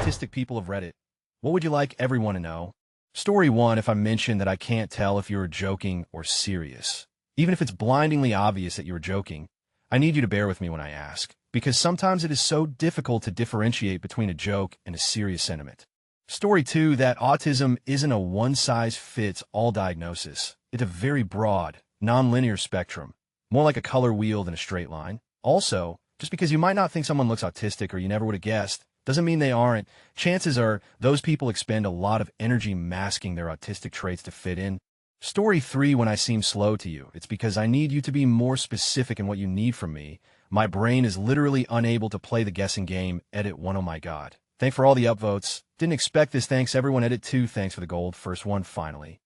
autistic people of Reddit. What would you like everyone to know? Story 1, if I mention that I can't tell if you're joking or serious. Even if it's blindingly obvious that you're joking, I need you to bear with me when I ask, because sometimes it is so difficult to differentiate between a joke and a serious sentiment. Story 2, that autism isn't a one-size-fits-all diagnosis. It's a very broad, non-linear spectrum, more like a color wheel than a straight line. Also, just because you might not think someone looks autistic or you never would have guessed, doesn't mean they aren't. Chances are those people expend a lot of energy masking their autistic traits to fit in. Story 3, when I seem slow to you, it's because I need you to be more specific in what you need from me. My brain is literally unable to play the guessing game. Edit 1, oh my god. Thanks for all the upvotes. Didn't expect this. Thanks everyone. Edit 2, thanks for the gold. First one, finally.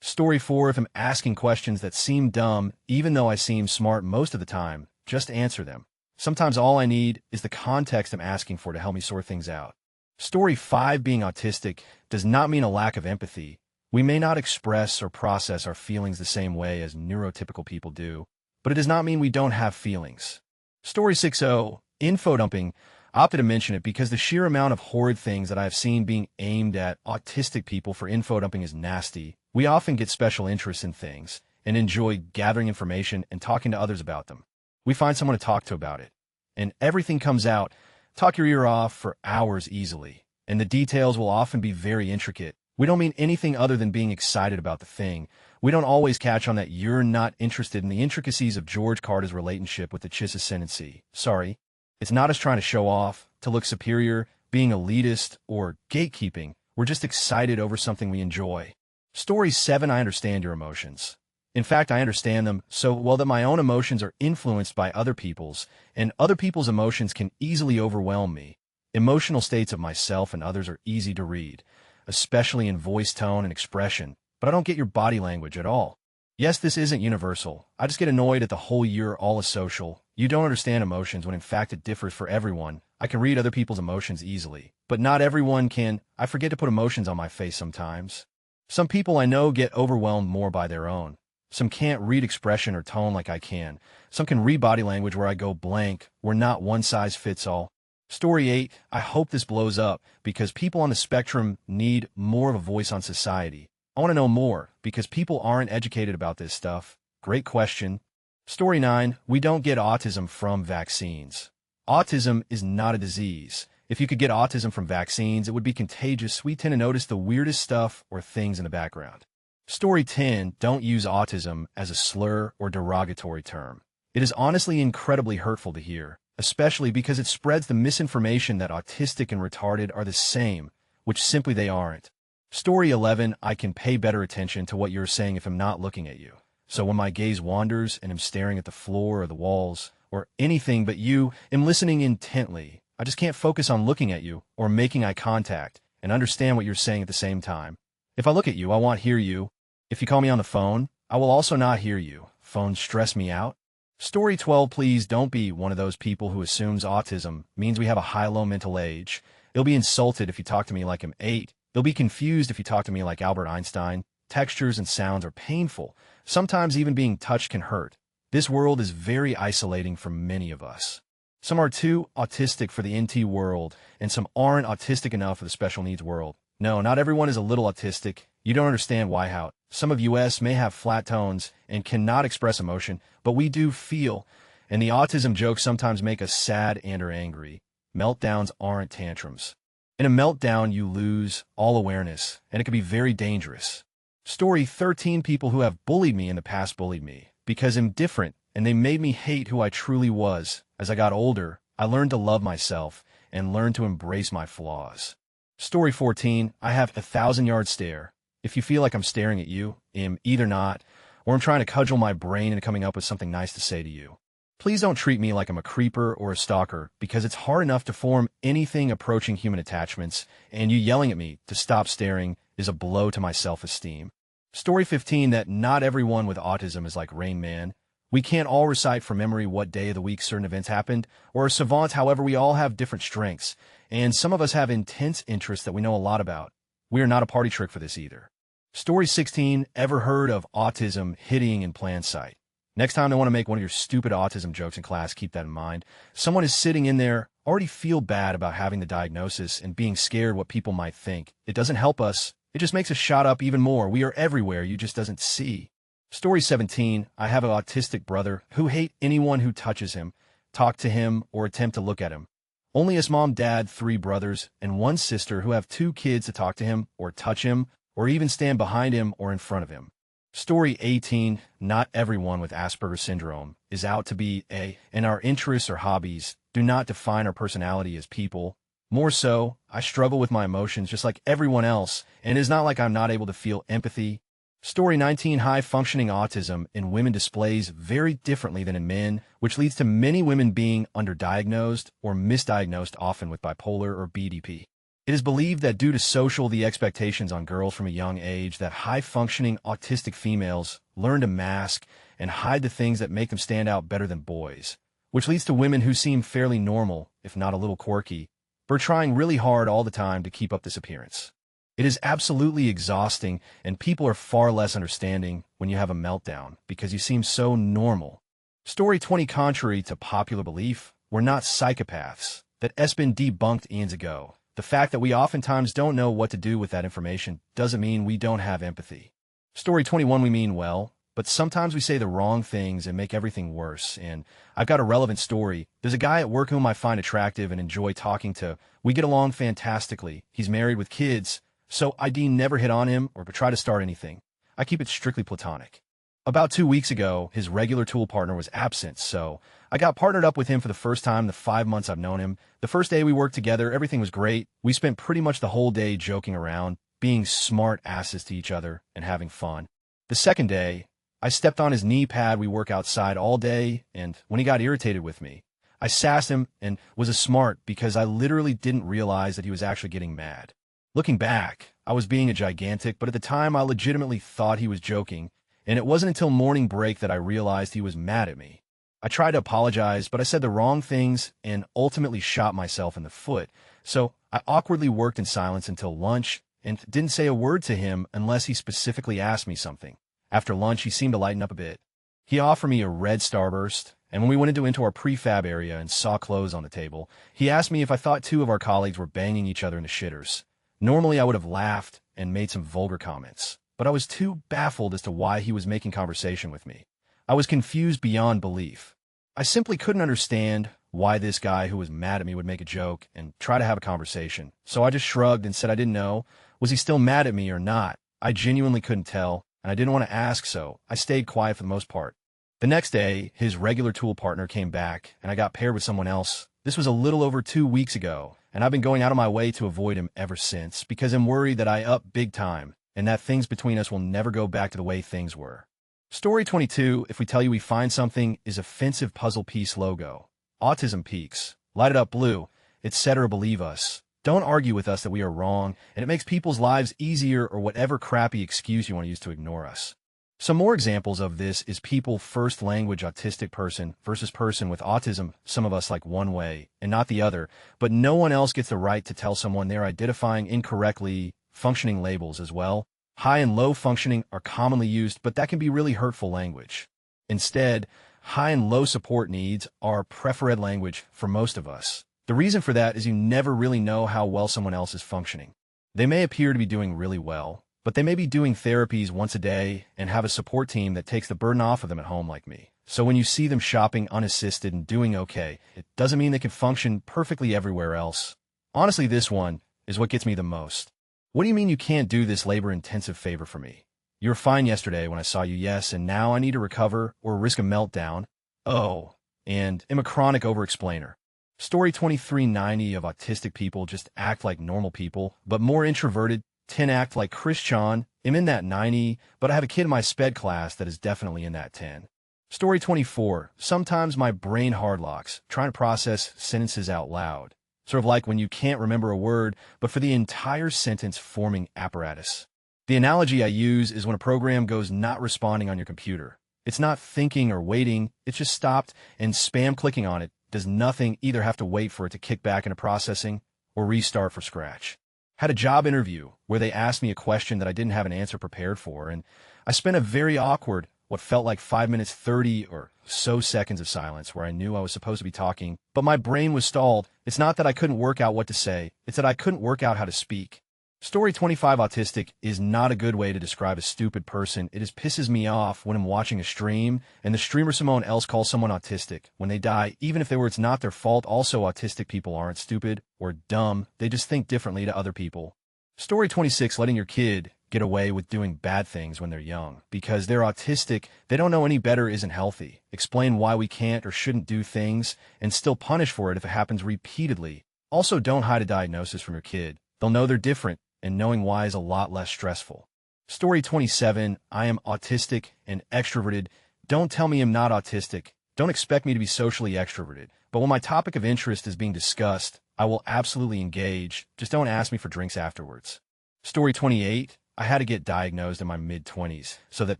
Story 4, if I'm asking questions that seem dumb, even though I seem smart most of the time, just answer them. Sometimes all I need is the context I'm asking for to help me sort things out. Story 5, being autistic does not mean a lack of empathy. We may not express or process our feelings the same way as neurotypical people do, but it does not mean we don't have feelings. Story 6-0, info dumping. Opted to mention it because the sheer amount of horrid things that I have seen being aimed at autistic people for info dumping is nasty. We often get special interests in things and enjoy gathering information and talking to others about them. We find someone to talk to about it, and everything comes out. Talk your ear off for hours easily, and the details will often be very intricate. We don't mean anything other than being excited about the thing. We don't always catch on that you're not interested in the intricacies of George Carter's relationship with the Chiss ascendancy. Sorry, it's not us trying to show off, to look superior, being elitist, or gatekeeping. We're just excited over something we enjoy. Story 7, I understand your emotions. In fact, I understand them so well that my own emotions are influenced by other people's, and other people's emotions can easily overwhelm me. Emotional states of myself and others are easy to read, especially in voice tone and expression, but I don't get your body language at all. Yes, this isn't universal. I just get annoyed at the whole "you're all a social. You don't understand emotions," when in fact it differs for everyone. I can read other people's emotions easily, but not everyone can. I forget to put emotions on my face sometimes. Some people I know get overwhelmed more by their own. Some can't read expression or tone like I can. Some can read body language where I go blank. We're not one size fits all. Story 8, I hope this blows up because people on the spectrum need more of a voice on society. I want to know more because people aren't educated about this stuff. Great question. Story 9, we don't get autism from vaccines. Autism is not a disease. If you could get autism from vaccines, it would be contagious. We tend to notice the weirdest stuff or things in the background. Story 10, don't use autism as a slur or derogatory term. It is honestly incredibly hurtful to hear, especially because it spreads the misinformation that autistic and retarded are the same, which simply they aren't. Story 11, I can pay better attention to what you're saying if I'm not looking at you. So when my gaze wanders and I'm staring at the floor or the walls or anything but you, am listening intently. I just can't focus on looking at you or making eye contact and understand what you're saying at the same time. If I look at you, I won't hear you. If you call me on the phone, I will also not hear you. Phones stress me out. Story 12, please don't be one of those people who assumes autism means we have a high-low mental age. They'll be insulted if you talk to me like I'm 8. They'll be confused if you talk to me like Albert Einstein. Textures and sounds are painful. Sometimes even being touched can hurt. This world is very isolating for many of us. Some are too autistic for the NT world, and some aren't autistic enough for the special needs world. No, not everyone is a little autistic. You don't understand why how. Some of us may have flat tones and cannot express emotion, but we do feel, and the autism jokes sometimes make us sad and or angry. Meltdowns aren't tantrums. In a meltdown, you lose all awareness, and it can be very dangerous. Story 13, people who have bullied me in the past bullied me because I'm different, and they made me hate who I truly was. As I got older, I learned to love myself and learned to embrace my flaws. Story 14, I have 1,000-yard stare. If you feel like I'm staring at you, I'm either not, or I'm trying to cudgel my brain into coming up with something nice to say to you. Please don't treat me like I'm a creeper or a stalker, because it's hard enough to form anything approaching human attachments, and you yelling at me to stop staring is a blow to my self-esteem. Story 15, that not everyone with autism is like Rain Man. We can't all recite from memory what day of the week certain events happened, or a savant. However, we all have different strengths, and some of us have intense interests that we know a lot about. We are not a party trick for this either. Story 16, ever heard of autism hitting in plain sight? Next time they want to make one of your stupid autism jokes in class, keep that in mind. Someone is sitting in there already feel bad about having the diagnosis and being scared what people might think. It doesn't help us. It just makes us shot up even more. We are everywhere. You just doesn't see. Story 17. I have an autistic brother who hate anyone who touches him, talk to him, or attempt to look at him. Only his mom, dad, 3 brothers, and 1 sister who have 2 kids to talk to him or touch him or even stand behind him or in front of him. Story 18. Not everyone with Asperger's syndrome is out to be and our interests or hobbies do not define our personality as people. More so, I struggle with my emotions just like everyone else, and it is not like I'm not able to feel empathy. Story 19. High-functioning autism in women displays very differently than in men, which leads to many women being underdiagnosed or misdiagnosed, often with bipolar or BDP. It is believed that due to the expectations on girls from a young age, that high-functioning autistic females learn to mask and hide the things that make them stand out better than boys, which leads to women who seem fairly normal, if not a little quirky, but are trying really hard all the time to keep up this appearance. It is absolutely exhausting, and people are far less understanding when you have a meltdown because you seem so normal. Story 20. Contrary to popular belief, we're not psychopaths. That's been debunked eons ago. The fact that we oftentimes don't know what to do with that information doesn't mean we don't have empathy. Story 21. We mean well, but sometimes we say the wrong things and make everything worse. And I've got a relevant story. There's a guy at work whom I find attractive and enjoy talking to. We get along fantastically. He's married with kids, so I never hit on him or try to start anything. I keep it strictly platonic. About 2 weeks ago, his regular tool partner was absent, so I got partnered up with him for the first time in the 5 months I've known him. The first day we worked together, everything was great. We spent pretty much the whole day joking around, being smart asses to each other, and having fun. The second day, I stepped on his knee pad. We work outside all day, and when he got irritated with me, I sassed him and was a smart because I literally didn't realize that he was actually getting mad. Looking back, I was being a gigantic, but at the time I legitimately thought he was joking, and it wasn't until morning break that I realized he was mad at me. I tried to apologize, but I said the wrong things and ultimately shot myself in the foot, so I awkwardly worked in silence until lunch and didn't say a word to him unless he specifically asked me something. After lunch, he seemed to lighten up a bit. He offered me a red Starburst, and when we went into our prefab area and saw clothes on the table, he asked me if I thought 2 of our colleagues were banging each other in the shitters. Normally, I would have laughed and made some vulgar comments, but I was too baffled as to why he was making conversation with me. I was confused beyond belief. I simply couldn't understand why this guy who was mad at me would make a joke and try to have a conversation, so I just shrugged and said I didn't know. Was he still mad at me or not? I genuinely couldn't tell, and I didn't want to ask, so I stayed quiet for the most part. The next day, his regular tool partner came back, and I got paired with someone else. This was a little over 2 weeks ago, and I've been going out of my way to avoid him ever since because I'm worried that I up big time and that things between us will never go back to the way things were. Story 22. If we tell you we find something is offensive puzzle piece logo. Autism peaks. Light it up blue. Etc. Believe us. Don't argue with us that we are wrong, and it makes people's lives easier or whatever crappy excuse you want to use to ignore us. Some more examples of this is people first language autistic person versus person with autism. Some of us like one way and not the other, but no one else gets the right to tell someone they're identifying incorrectly. Functioning labels as well. High and low functioning are commonly used, but that can be really hurtful language. Instead, high and low support needs are preferred language for most of us. The reason for that is you never really know how well someone else is functioning. They may appear to be doing really well, but they may be doing therapies once a day and have a support team that takes the burden off of them at home like me. So when you see them shopping unassisted and doing okay, it doesn't mean they can function perfectly everywhere else. Honestly, this one is what gets me the most. What do you mean you can't do this labor-intensive favor for me? You were fine yesterday when I saw you, yes, and now I need to recover or risk a meltdown. Oh, and am a chronic over-explainer. Story 2390 of autistic people just act like normal people, but more introverted, 10 act like Christian. I'm in that 90, but I have a kid in my sped class that is definitely in that 10. Story 24. Sometimes my brain hardlocks, trying to process sentences out loud. Sort of like when you can't remember a word, but for the entire sentence forming apparatus. The analogy I use is when a program goes not responding on your computer. It's not thinking or waiting, it's just stopped, and spam clicking on it does nothing, either have to wait for it to kick back into processing or restart from scratch. Had a job interview where they asked me a question that I didn't have an answer prepared for, and I spent a very awkward, what felt like 5 minutes 30 or so seconds of silence where I knew I was supposed to be talking, but my brain was stalled. It's not that I couldn't work out what to say, it's that I couldn't work out how to speak. Story 25 autistic is not a good way to describe a stupid person. It just pisses me off when I'm watching a stream and the streamer someone else calls someone autistic when they die, even if it's not their fault. Also, autistic people aren't stupid or dumb. They just think differently to other people. Story 26, letting your kid get away with doing bad things when they're young. Because they're autistic, they don't know any better isn't healthy. Explain why we can't or shouldn't do things and still punish for it if it happens repeatedly. Also, don't hide a diagnosis from your kid. They'll know they're different, and knowing why is a lot less stressful. Story 27, I am autistic and extroverted. Don't tell me I'm not autistic. Don't expect me to be socially extroverted. But when my topic of interest is being discussed, I will absolutely engage. Just don't ask me for drinks afterwards. Story 28, I had to get diagnosed in my mid-20s so that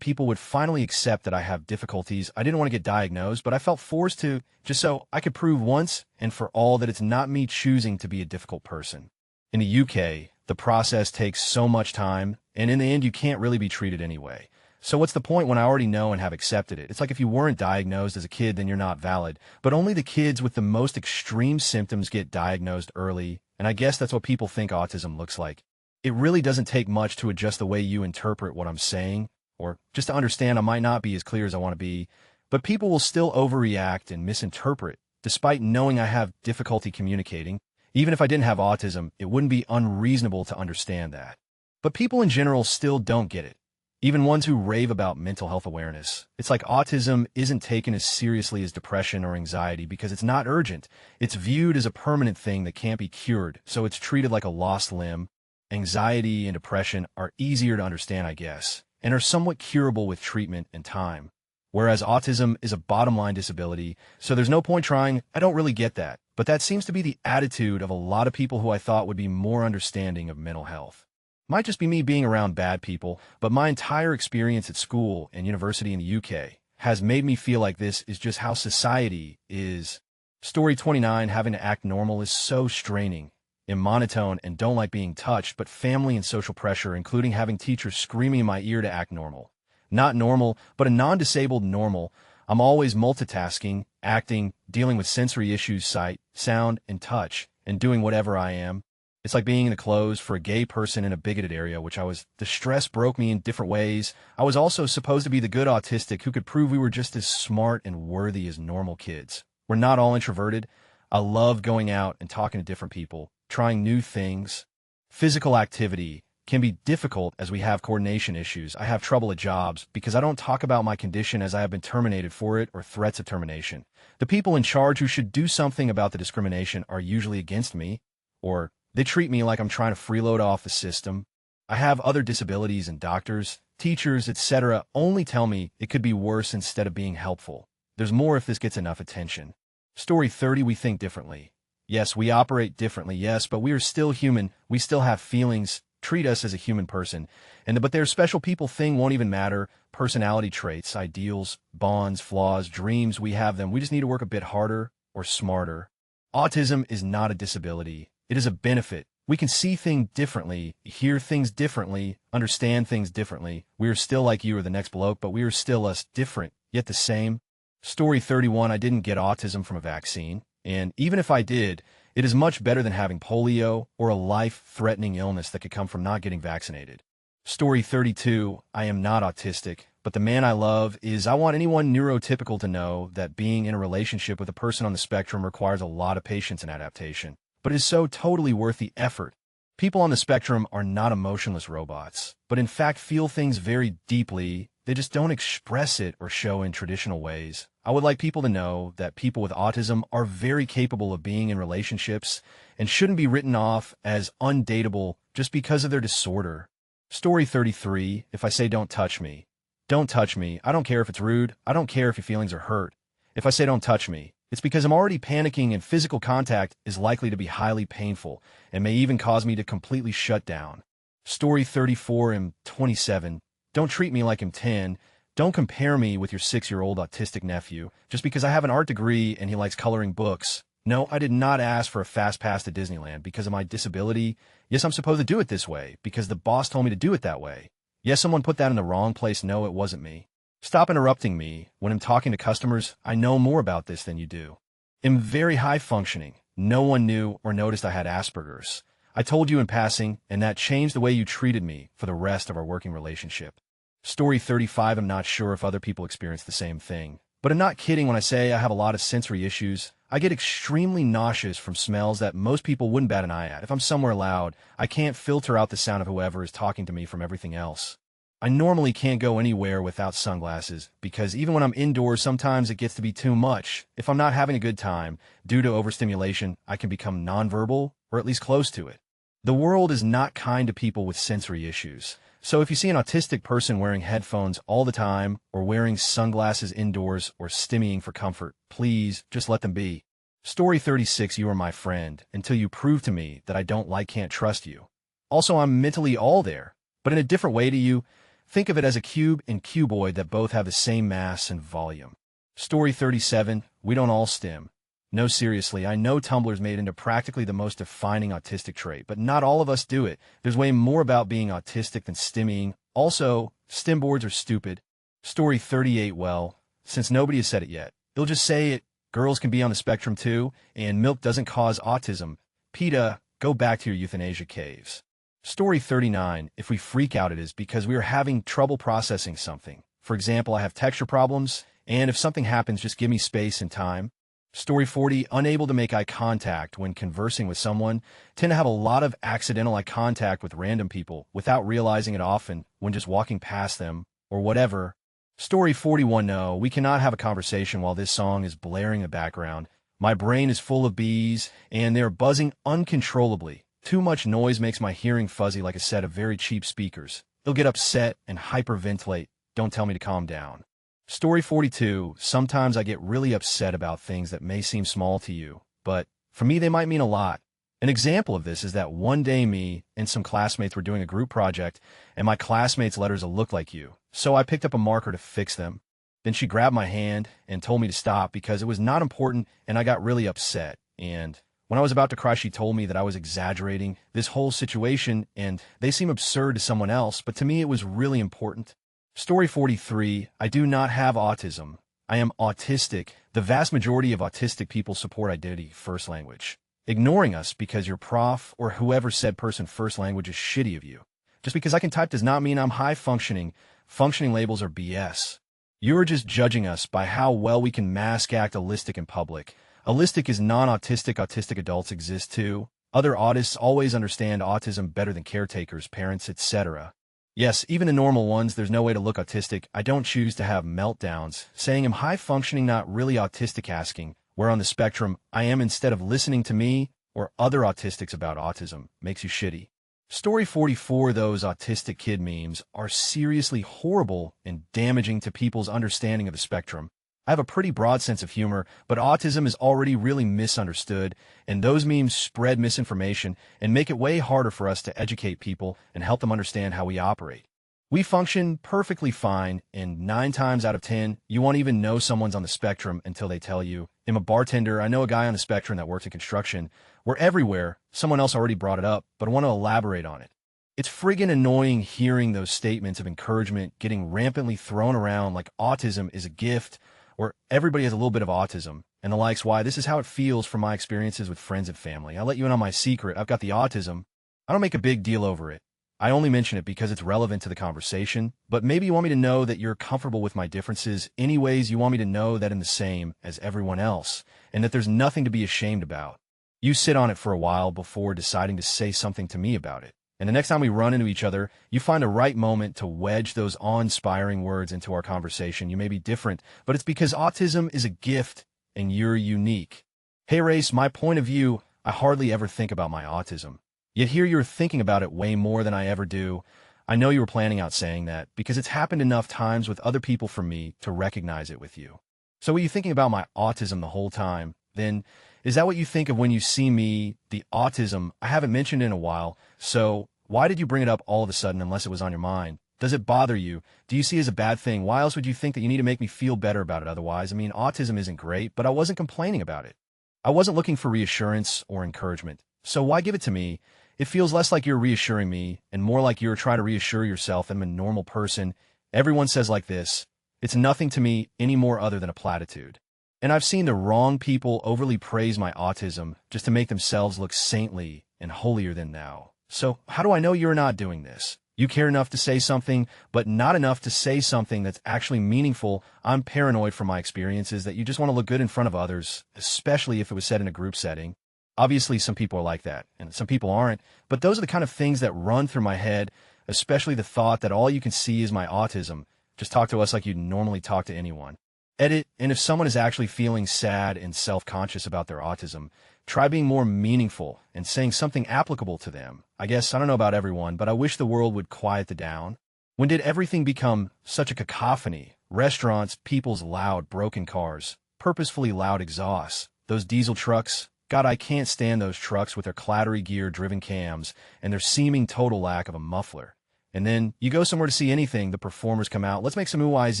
people would finally accept that I have difficulties. I didn't want to get diagnosed, but I felt forced to, just so I could prove once and for all that it's not me choosing to be a difficult person. In the UK, the process takes so much time, and in the end, you can't really be treated anyway. So what's the point when I already know and have accepted it? It's like if you weren't diagnosed as a kid, then you're not valid. But only the kids with the most extreme symptoms get diagnosed early, and I guess that's what people think autism looks like. It really doesn't take much to adjust the way you interpret what I'm saying, or just to understand I might not be as clear as I want to be, but people will still overreact and misinterpret, despite knowing I have difficulty communicating. Even if I didn't have autism, it wouldn't be unreasonable to understand that. But people in general still don't get it. Even ones who rave about mental health awareness. It's like autism isn't taken as seriously as depression or anxiety because it's not urgent. It's viewed as a permanent thing that can't be cured, so it's treated like a lost limb. Anxiety and depression are easier to understand, I guess, and are somewhat curable with treatment and time. Whereas autism is a bottom-line disability, so there's no point trying. I don't really get that. But that seems to be the attitude of a lot of people who I thought would be more understanding of mental health. Might just be me being around bad people, but my entire experience at school and university in the UK has made me feel like this is just how society is. Story 29, having to act normal is so straining and monotone and don't like being touched, but family and social pressure, including having teachers screaming in my ear to act normal. Not normal, but a non-disabled normal. I'm always multitasking, acting, dealing with sensory issues, sight, sound, and touch, and doing whatever I am. It's like being in the clothes for a gay person in a bigoted area, the stress broke me in different ways. I was also supposed to be the good autistic who could prove we were just as smart and worthy as normal kids. We're not all introverted. I love going out and talking to different people, trying new things. Physical activity can be difficult as we have coordination issues. I have trouble at jobs because I don't talk about my condition as I have been terminated for it or threats of termination. The people in charge who should do something about the discrimination are usually against me, or they treat me like I'm trying to freeload off the system. I have other disabilities and doctors, teachers, etc. only tell me it could be worse instead of being helpful. There's more if this gets enough attention. Story 30, we think differently. Yes, we operate differently, yes, but we are still human. We still have feelings. Treat us as a human person. But their special people thing won't even matter. Personality traits, ideals, bonds, flaws, dreams, we have them. We just need to work a bit harder or smarter. Autism is not a disability. It is a benefit. We can see things differently, hear things differently, understand things differently. We are still like you or the next bloke, but we are still us, different, yet the same. Story 31, I didn't get autism from a vaccine. And even if I did, it is much better than having polio or a life-threatening illness that could come from not getting vaccinated. Story 32, I am not autistic, but the man I love is. I want anyone neurotypical to know that being in a relationship with a person on the spectrum requires a lot of patience and adaptation, but is so totally worth the effort. People on the spectrum are not emotionless robots, but in fact feel things very deeply. They just don't express it or show in traditional ways. I would like people to know that people with autism are very capable of being in relationships and shouldn't be written off as undateable just because of their disorder. Story 33, if I say don't touch me. Don't touch me. I don't care if it's rude. I don't care if your feelings are hurt. If I say don't touch me, it's because I'm already panicking and physical contact is likely to be highly painful and may even cause me to completely shut down. Story 34 and 27, don't treat me like I'm 10. Don't compare me with your 6-year-old autistic nephew just because I have an art degree and he likes coloring books. No, I did not ask for a fast pass to Disneyland because of my disability. Yes, I'm supposed to do it this way because the boss told me to do it that way. Yes, someone put that in the wrong place. No, it wasn't me. Stop interrupting me when I'm talking to customers. I know more about this than you do. I'm very high functioning. No one knew or noticed I had Asperger's. I told you in passing, and that changed the way you treated me for the rest of our working relationship. Story 35. I'm not sure if other people experience the same thing, but I'm not kidding when I say I have a lot of sensory issues. I get extremely nauseous from smells that most people wouldn't bat an eye at. If I'm somewhere loud, I can't filter out the sound of whoever is talking to me from everything else. I normally can't go anywhere without sunglasses because even when I'm indoors, sometimes it gets to be too much. If I'm not having a good time, due to overstimulation, I can become nonverbal, or at least close to it. The world is not kind to people with sensory issues. So if you see an autistic person wearing headphones all the time, or wearing sunglasses indoors, or stimmying for comfort, please just let them be. Story 36. You are my friend until you prove to me that I can't trust you. Also, I'm mentally all there, but in a different way to you. Think of it as a cube and cuboid that both have the same mass and volume. Story 37. We don't all stim. No, seriously, I know Tumblr's made into practically the most defining autistic trait, but not all of us do it. There's way more about being autistic than stimming. Also, stim boards are stupid. Story 38. Well, since nobody has said it yet, they'll just say it. Girls can be on the spectrum too, and milk doesn't cause autism. PETA, go back to your euthanasia caves. Story 39. If we freak out, it is because we are having trouble processing something. For example, I have texture problems, and if something happens, just give me space and time. Story 40. Unable to make eye contact when conversing with someone. Tend to have a lot of accidental eye contact with random people without realizing it often when just walking past them or whatever. Story 41. No, we cannot have a conversation while this song is blaring in the background. My brain is full of bees, and they're buzzing uncontrollably. Too much noise makes my hearing fuzzy like a set of very cheap speakers. They'll get upset and hyperventilate. Don't tell me to calm down. Story 42. Sometimes I get really upset about things that may seem small to you, but for me they might mean a lot. An example of this is that one day me and some classmates were doing a group project, and my classmate's letters looked like you, so I picked up a marker to fix them. Then she grabbed my hand and told me to stop because it was not important, and I got really upset. And when I was about to cry, she told me that I was exaggerating this whole situation, and they seem absurd to someone else, but to me it was really important. Story 43. I do not have autism. I am autistic. The vast majority of autistic people support identity first language. Ignoring us because your prof or whoever said person first language is shitty of you. Just because I can type does not mean I'm high functioning. Functioning labels are BS. You're just judging us by how well we can mask act allistic in public. Allistic is non-autistic. Autistic adults exist too. Other autists always understand autism better than caretakers, parents, etc. Yes, even the normal ones, there's no way to look autistic. I don't choose to have meltdowns. Saying I'm high functioning, not really autistic, asking where on the spectrum I am instead of listening to me or other autistics about autism makes you shitty. Story 44. Those autistic kid memes are seriously horrible and damaging to people's understanding of the spectrum. I have a pretty broad sense of humor, but autism is already really misunderstood, and those memes spread misinformation and make it way harder for us to educate people and help them understand how we operate. We function perfectly fine, and 9 times out of 10, you won't even know someone's on the spectrum until they tell you. I'm a bartender. I know a guy on the spectrum that works in construction. We're everywhere. Someone else already brought it up, but I want to elaborate on it. It's friggin' annoying hearing those statements of encouragement getting rampantly thrown around like autism is a gift, or everybody has a little bit of autism, and the likes. Why, this is how it feels from my experiences with friends and family. I'll let you in on my secret. I've got the autism. I don't make a big deal over it. I only mention it because it's relevant to the conversation, but maybe you want me to know that you're comfortable with my differences. Anyways, you want me to know that I'm the same as everyone else, and that there's nothing to be ashamed about. You sit on it for a while before deciding to say something to me about it. And the next time we run into each other, you find a right moment to wedge those awe-inspiring words into our conversation. You may be different, but it's because autism is a gift and you're unique. Hey, Race, my point of view, I hardly ever think about my autism. Yet here you're thinking about it way more than I ever do. I know you were planning out saying that because it's happened enough times with other people for me to recognize it with you. So were you thinking about my autism the whole time? Then is that what you think of when you see me, the autism I haven't mentioned in a while? So why did you bring it up all of a sudden unless it was on your mind? Does it bother you? Do you see it as a bad thing? Why else would you think that you need to make me feel better about it otherwise? I mean, autism isn't great, but I wasn't complaining about it. I wasn't looking for reassurance or encouragement. So why give it to me? It feels less like you're reassuring me and more like you're trying to reassure yourself that I'm a normal person. Everyone says like this, It's nothing to me any more other than a platitude. And I've seen the wrong people overly praise my autism just to make themselves look saintly and holier than thou. So how do I know you're not doing this? You care enough to say something, but not enough to say something that's actually meaningful. I'm paranoid from my experiences that you just want to look good in front of others, especially if it was said in a group setting. Obviously, some people are like that, and some people aren't, but those are the kind of things that run through my head, especially the thought that all you can see is my autism. Just talk to us like you'd normally talk to anyone. Edit, and if someone is actually feeling sad and self-conscious about their autism, try being more meaningful and saying something applicable to them. I guess I don't know about everyone, but I wish the world would quiet it down. When did everything become such a cacophony? Restaurants, people's loud, broken cars, purposefully loud exhausts, those diesel trucks. God, I can't stand those trucks with their clattery gear-driven cams and their seeming total lack of a muffler. And then you go somewhere to see anything, the performers come out, let's make some ooh-eyes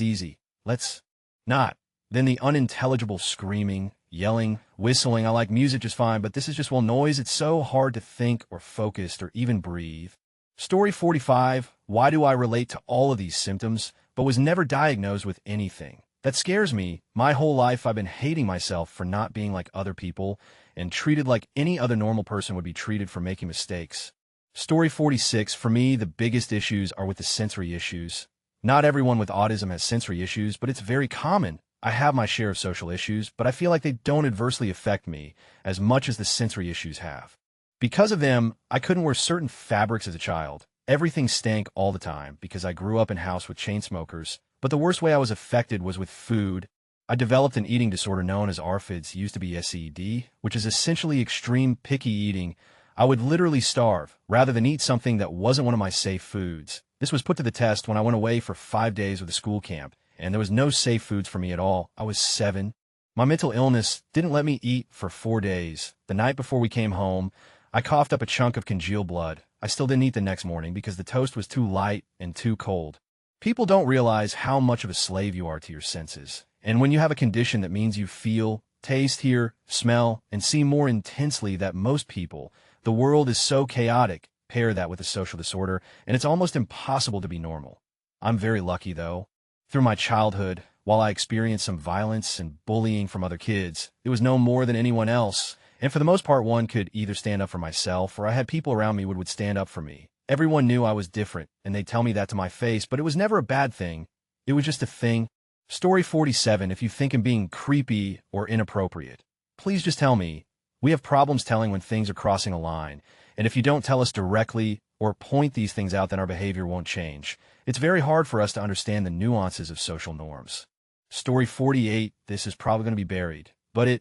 easy. Let's not. Then the unintelligible screaming, yelling, whistling. I like music just fine, but this is just, well, noise. It's so hard to think or focus or even breathe. Story 45, why do I relate to all of these symptoms, but was never diagnosed with anything? That scares me. My whole life I've been hating myself for not being like other people and treated like any other normal person would be treated for making mistakes. Story 46, for me, the biggest issues are with the sensory issues. Not everyone with autism has sensory issues, but it's very common. I have my share of social issues, but I feel like they don't adversely affect me as much as the sensory issues have. Because of them, I couldn't wear certain fabrics as a child. Everything stank all the time because I grew up in a house with chain smokers, but the worst way I was affected was with food. I developed an eating disorder known as ARFIDS, used to be SED, which is essentially extreme picky eating. I would literally starve rather than eat something that wasn't one of my safe foods. This was put to the test when I went away for 5 days with a school camp, and there was no safe foods for me at all. I was 7. My mental illness didn't let me eat for 4 days. The night before we came home, I coughed up a chunk of congealed blood. I still didn't eat the next morning because the toast was too light and too cold. People don't realize how much of a slave you are to your senses. And when you have a condition that means you feel, taste, hear, smell, and see more intensely than most people, the world is so chaotic. Pair that with a social disorder, and it's almost impossible to be normal. I'm very lucky, though. Through my childhood, while I experienced some violence and bullying from other kids, it was no more than anyone else. And for the most part, one could either stand up for myself, or I had people around me who would stand up for me. Everyone knew I was different, and they'd tell me that to my face, but it was never a bad thing. It was just a thing. Story 47, if you think I'm being creepy or inappropriate, please just tell me. We have problems telling when things are crossing a line, and if you don't tell us directly or point these things out, then our behavior won't change. It's very hard for us to understand the nuances of social norms. Story 48, this is probably going to be buried, but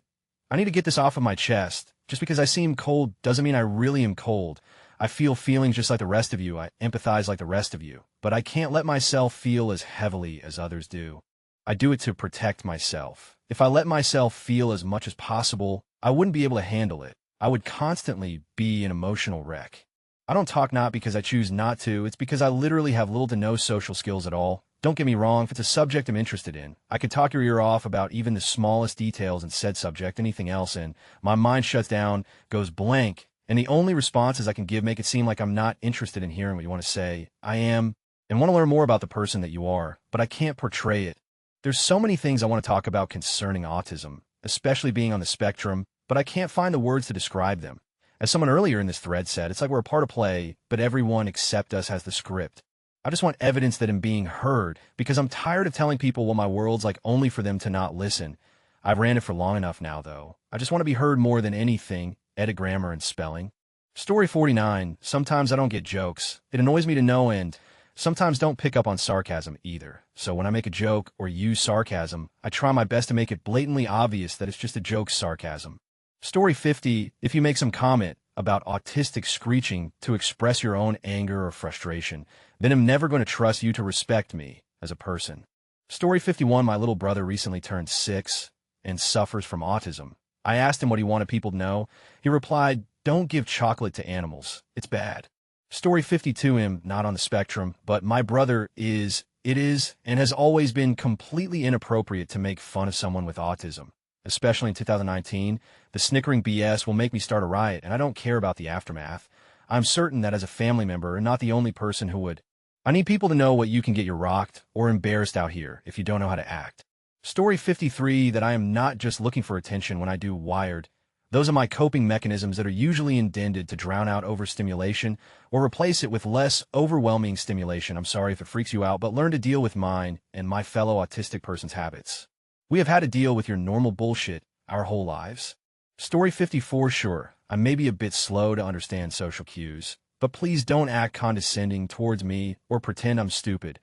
I need to get this off of my chest. Just because I seem cold doesn't mean I really am cold. I feel feelings just like the rest of you. I empathize like the rest of you, but I can't let myself feel as heavily as others do. I do it to protect myself. If I let myself feel as much as possible, I wouldn't be able to handle it. I would constantly be an emotional wreck. I don't talk not because I choose not to, it's because I literally have little to no social skills at all. Don't get me wrong, if it's a subject I'm interested in, I could talk your ear off about even the smallest details in said subject, anything else, and my mind shuts down, goes blank, and the only responses I can give make it seem like I'm not interested in hearing what you want to say. I am, and want to learn more about the person that you are, but I can't portray it. There's so many things I want to talk about concerning autism, especially being on the spectrum, but I can't find the words to describe them. As someone earlier in this thread said, it's like we're a part of play, but everyone except us has the script. I just want evidence that I'm being heard, because I'm tired of telling people what my world's like only for them to not listen. I've ran it for long enough now, though. I just want to be heard more than anything, edit grammar and spelling. Story 49, sometimes I don't get jokes. It annoys me to no end. Sometimes don't pick up on sarcasm either. So when I make a joke or use sarcasm, I try my best to make it blatantly obvious that it's just a joke sarcasm. Story 50, if you make some comment about autistic screeching to express your own anger or frustration, then I'm never going to trust you to respect me as a person. Story 51, my little brother recently turned 6 and suffers from autism. I asked him what he wanted people to know. He replied, don't give chocolate to animals. It's bad. Story 52, him not on the spectrum, but my brother it is, and has always been completely inappropriate to make fun of someone with autism. Especially in 2019, the snickering BS will make me start a riot, and I don't care about the aftermath. I'm certain that as a family member, and not the only person who would I need people to know what you can get you rocked or embarrassed out here if you don't know how to act. Story 53, that I am not just looking for attention when I do wired. Those are my coping mechanisms that are usually intended to drown out overstimulation or replace it with less overwhelming stimulation. I'm sorry if it freaks you out, but learn to deal with mine and my fellow autistic person's habits. We have had to deal with your normal bullshit our whole lives. Story 54, sure, I may be a bit slow to understand social cues, but please don't act condescending towards me or pretend I'm stupid.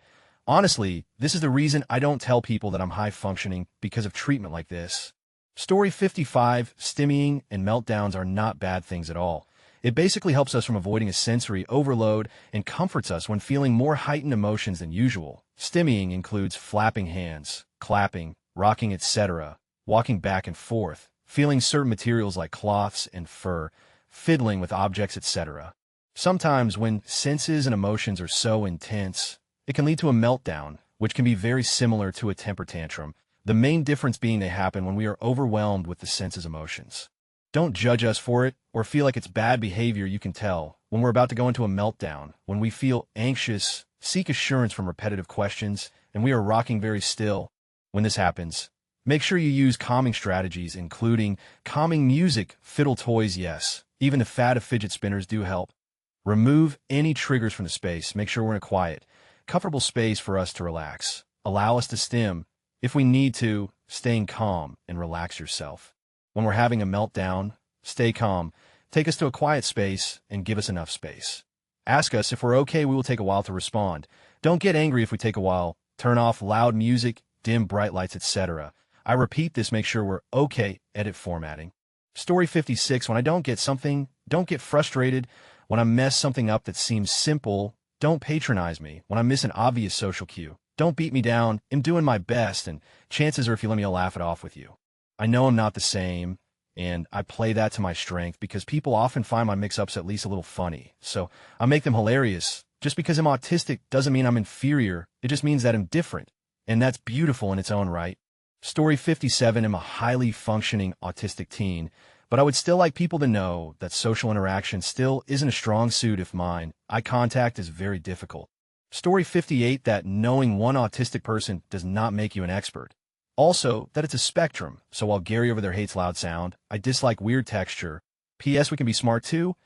Honestly, this is the reason I don't tell people that I'm high-functioning, because of treatment like this. Story 55, stimmying and meltdowns are not bad things at all. It basically helps us from avoiding a sensory overload and comforts us when feeling more heightened emotions than usual. Stimmying includes flapping hands, clapping, rocking, etc., walking back and forth, feeling certain materials like cloths and fur, fiddling with objects, etc. Sometimes when senses and emotions are so intense, it can lead to a meltdown, which can be very similar to a temper tantrum, the main difference being they happen when we are overwhelmed with the senses' emotions. Don't judge us for it or feel like it's bad behavior. You can tell when we're about to go into a meltdown, when we feel anxious, seek assurance from repetitive questions, and we are rocking very still. When this happens, make sure you use calming strategies, including calming music, fiddle toys, yes, even the fad of fidget spinners do help. Remove any triggers from the space. Make sure we're in a quiet, comfortable space for us to relax. Allow us to stim, if we need to, staying calm and relax yourself. When we're having a meltdown, stay calm, take us to a quiet space, and give us enough space. Ask us if we're okay. We will take a while to respond. Don't get angry if we take a while. Turn off loud music, dim bright lights, etc. I repeat this, make sure we're okay. Edit formatting. Story 56, when I don't get something, don't get frustrated. When I mess something up that seems simple, don't patronize me. When I miss an obvious social cue, don't beat me down. I'm doing my best, and chances are if you let me, I'll laugh it off with you. I know I'm not the same, and I play that to my strength because people often find my mix-ups at least a little funny. So I make them hilarious. Just because I'm autistic doesn't mean I'm inferior. It just means that I'm different, and that's beautiful in its own right. Story 57, I'm a highly functioning autistic teen, but I would still like people to know that social interaction still isn't a strong suit of mine. Eye contact is very difficult. Story 58, that knowing one autistic person does not make you an expert. Also, that it's a spectrum, so while Gary over there hates loud sound, I dislike weird texture. P.S. We can be smart too.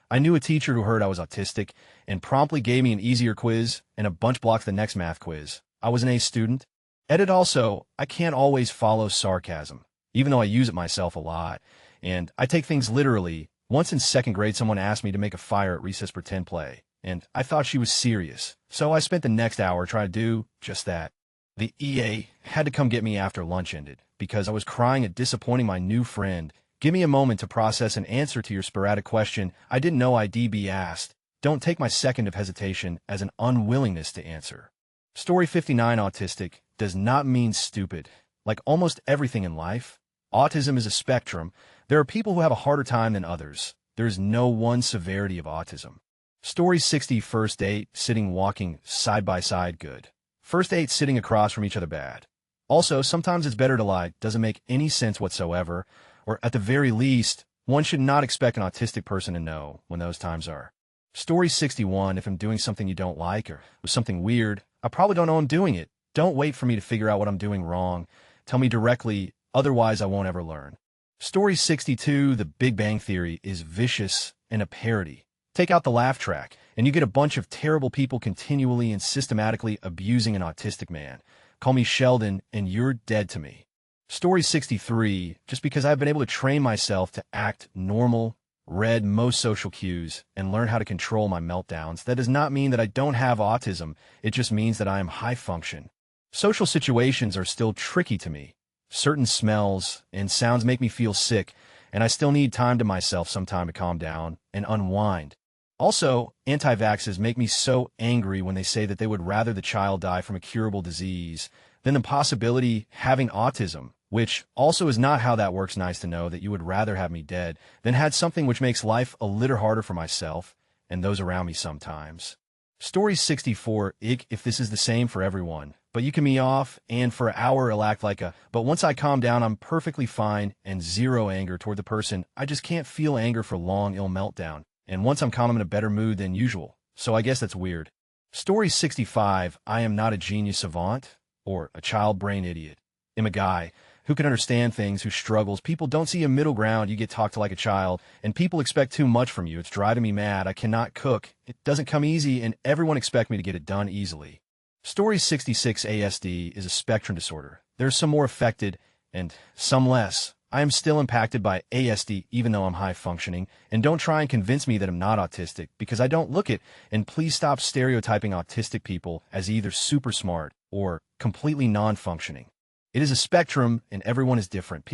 I knew a teacher who heard I was autistic and promptly gave me an easier quiz and a bunch blocked the next math quiz. I was an A student. Edit also, I can't always follow sarcasm, even though I use it myself a lot, and I take things literally. Once in second grade, someone asked me to make a fire at recess pretend play, and I thought she was serious, so I spent the next hour trying to do just that. The EA had to come get me after lunch ended, because I was crying at disappointing my new friend. Give me a moment to process an answer to your sporadic question I didn't know I'd be asked. Don't take my second of hesitation as an unwillingness to answer. Story 59, autistic does not mean stupid. Like almost everything in life, autism is a spectrum. There are people who have a harder time than others. There is no one severity of autism. Story 60, first date, sitting, walking, side by side, good. First date, sitting across from each other, bad. Also, sometimes it's better to lie, doesn't make any sense whatsoever, or at the very least, one should not expect an autistic person to know when those times are. Story 61, if I'm doing something you don't like or with something weird, I probably don't know I'm doing it. Don't wait for me to figure out what I'm doing wrong. Tell me directly, otherwise I won't ever learn. Story 62, The Big Bang Theory is vicious and a parody. Take out the laugh track, and you get a bunch of terrible people continually and systematically abusing an autistic man. Call me Sheldon, and you're dead to me. Story 63, just because I've been able to train myself to act normal, read most social cues, and learn how to control my meltdowns, that does not mean that I don't have autism. It just means that I am high function. Social situations are still tricky to me. Certain smells and sounds make me feel sick, and I still need time to myself sometime to calm down and unwind. Also, anti-vaxxers make me so angry when they say that they would rather the child die from a curable disease than the possibility having autism, which also is not how that works. Nice to know that you would rather have me dead than had something which makes life a little harder for myself and those around me sometimes. Story 64, if this is the same for everyone, but you can me off, and for an hour it'll act like a, but once I calm down, I'm perfectly fine and zero anger toward the person. I just can't feel anger for long, ill meltdown. And once I'm calm, I'm in a better mood than usual. So I guess that's weird. Story 65, I am not a genius savant or a child brain idiot. I'm a guy who can understand things, who struggles. People don't see a middle ground. You get talked to like a child, and people expect too much from you. It's driving me mad. I cannot cook. It doesn't come easy, and everyone expects me to get it done easily. Story 66, ASD is a spectrum disorder. There's some more affected and some less. I am still impacted by ASD even though I'm high functioning, and don't try and convince me that I'm not autistic because I don't look it, and please stop stereotyping autistic people as either super smart or completely non-functioning. It is a spectrum and everyone is different.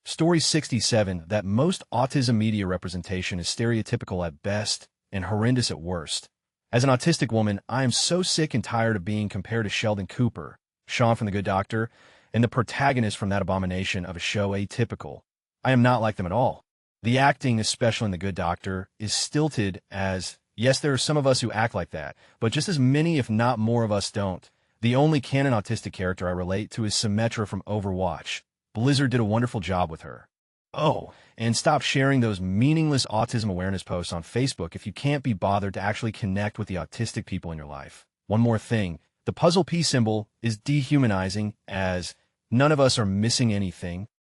Story 67, that most autism media representation is stereotypical at best and horrendous at worst. As an autistic woman, I am so sick and tired of being compared to Sheldon Cooper, Sean from The Good Doctor, and the protagonist from that abomination of a show Atypical. I am not like them at all. The acting, especially in The Good Doctor, is stilted as, yes, there are some of us who act like that, but just as many, if not more of us don't. The only canon autistic character I relate to is Symmetra from Overwatch. Blizzard did a wonderful job with her. Oh, and stop sharing those meaningless autism awareness posts on Facebook if you can't be bothered to actually connect with the autistic people in your life. One more thing, the puzzle piece symbol is dehumanizing as none of us are missing anything.